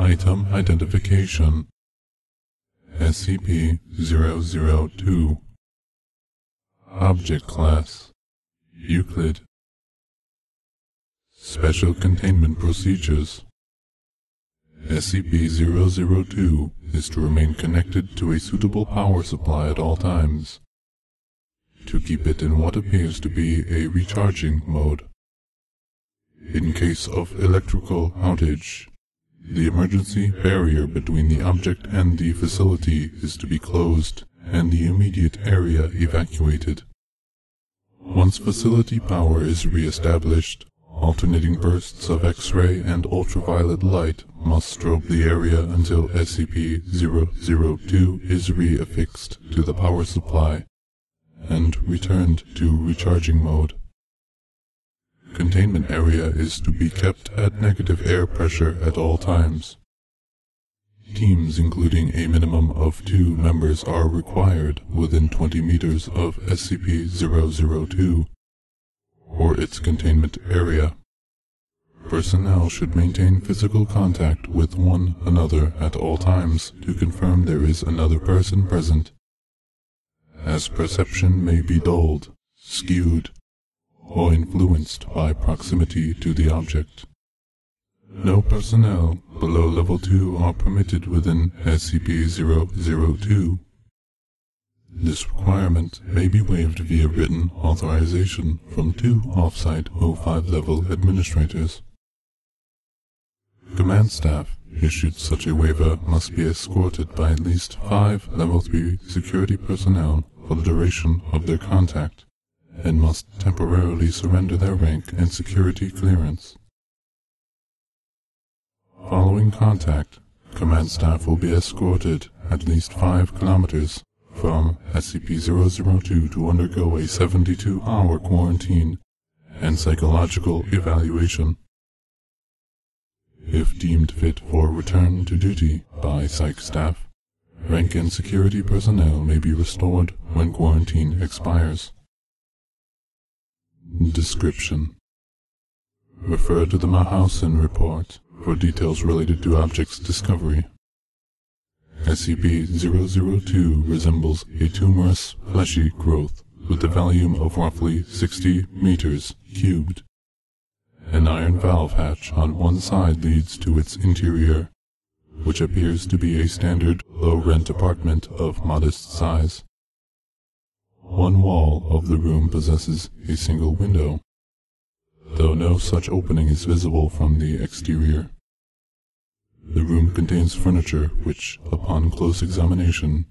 Item Identification SCP-002 Object Class Euclid Special Containment Procedures SCP-002 is to remain connected to a suitable power supply at all times, to keep it in what appears to be a recharging mode. In case of electrical outage, the emergency barrier between the object and the facility is to be closed and the immediate area evacuated. Once facility power is re-established, alternating bursts of X-ray and ultraviolet light must strobe the area until SCP-002 is re-affixed to the power supply and returned to recharging mode. Containment area is to be kept at negative air pressure at all times. Teams including a minimum of 2 members are required within 20 meters of SCP-002 or its containment area. Personnel should maintain physical contact with one another at all times to confirm there is another person present, as perception may be dulled, skewed, or influenced by proximity to the object. No personnel below Level 2 are permitted within SCP-002. This requirement may be waived via written authorization from 2 off-site O5 level administrators. Command staff issued such a waiver must be escorted by at least 5 Level 3 security personnel for the duration of their contact, and must temporarily surrender their rank and security clearance. Following contact, command staff will be escorted at least 5 kilometers from SCP-002 to undergo a 72-hour quarantine and psychological evaluation. If deemed fit for return to duty by psych staff, rank and security personnel may be restored when quarantine expires. Description: refer to the Mahausen report for details related to object's discovery. SCP-002 resembles a tumorous, fleshy growth with a volume of roughly 60 meters cubed. An iron valve hatch on one side leads to its interior, which appears to be a standard low-rent apartment of modest size. One wall of the room possesses a single window, though no such opening is visible from the exterior. The room contains furniture which, upon close examination,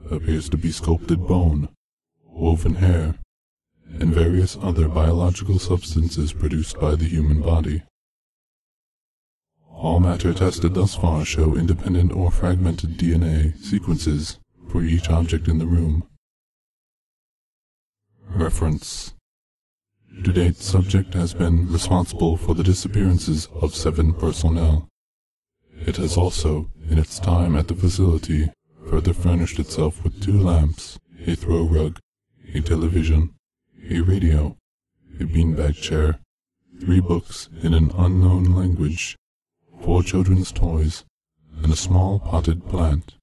appears to be sculpted bone, woven hair, and various other biological substances produced by the human body. All matter tested thus far show independent or fragmented DNA sequences for each object in the room. Reference: to date, subject has been responsible for the disappearances of 7 personnel. It has also, in its time at the facility, further furnished itself with 2 lamps, a throw rug, a television, a radio, a beanbag chair, 3 books in an unknown language, 4 children's toys, and a small potted plant.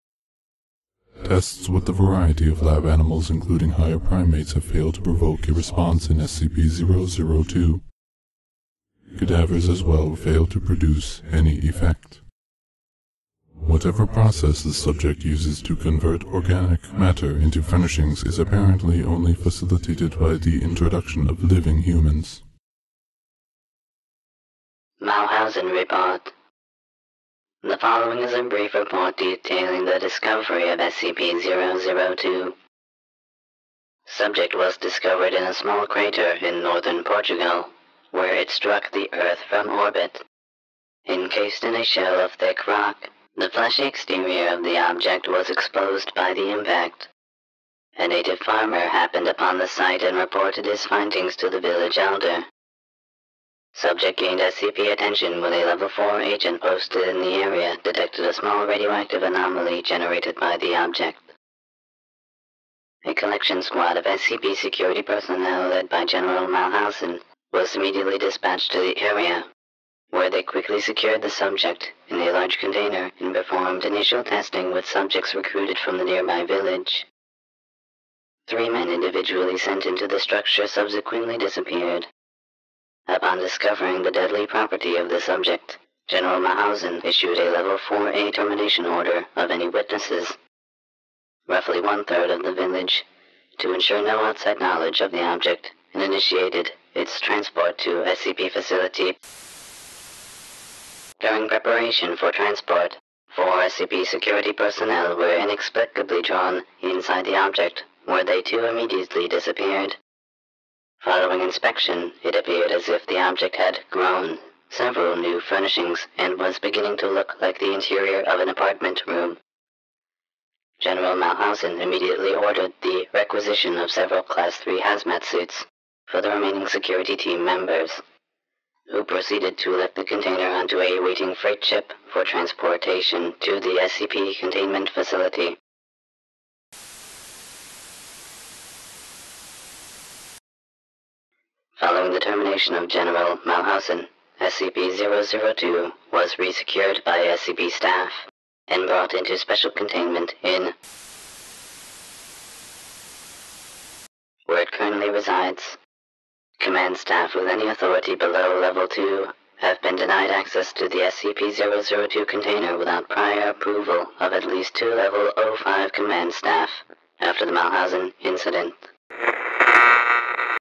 Tests with a variety of lab animals including higher primates have failed to provoke a response in SCP-002. Cadavers as well fail to produce any effect. Whatever process the subject uses to convert organic matter into furnishings is apparently only facilitated by the introduction of living humans. Mahausen Report. The following is a brief report detailing the discovery of SCP-002. Subject was discovered in a small crater in northern Portugal, where it struck the Earth from orbit. Encased in a shell of thick rock, the fleshy exterior of the object was exposed by the impact. A native farmer happened upon the site and reported his findings to the village elder. Subject gained SCP attention when a Level 4 agent posted in the area detected a small radioactive anomaly generated by the object. A collection squad of SCP security personnel led by General Mahausen was immediately dispatched to the area. where they quickly secured the subject in a large container and performed initial testing with subjects recruited from the nearby village. 3 men individually sent into the structure subsequently disappeared. Upon discovering the deadly property of the subject, General Mahausen issued a Level 4A termination order of any witnesses, roughly 1/3 of the village, to ensure no outside knowledge of the object, and initiated its transport to SCP facility. During preparation for transport, 4 SCP security personnel were inexplicably drawn inside the object, where they too immediately disappeared. Following inspection, it appeared as if the object had grown several new furnishings and was beginning to look like the interior of an apartment room. General Malhausen immediately ordered the requisition of several Class 3 hazmat suits for the remaining security team members, who proceeded to lift the container onto a waiting freight ship for transportation to the SCP containment facility. Following the termination of General Malhausen, SCP-002 was resecured by SCP staff and brought into special containment in where it currently resides. Command staff with any authority below Level 2 have been denied access to the SCP-002 container without prior approval of at least 2 Level 05 command staff after the Malhausen incident.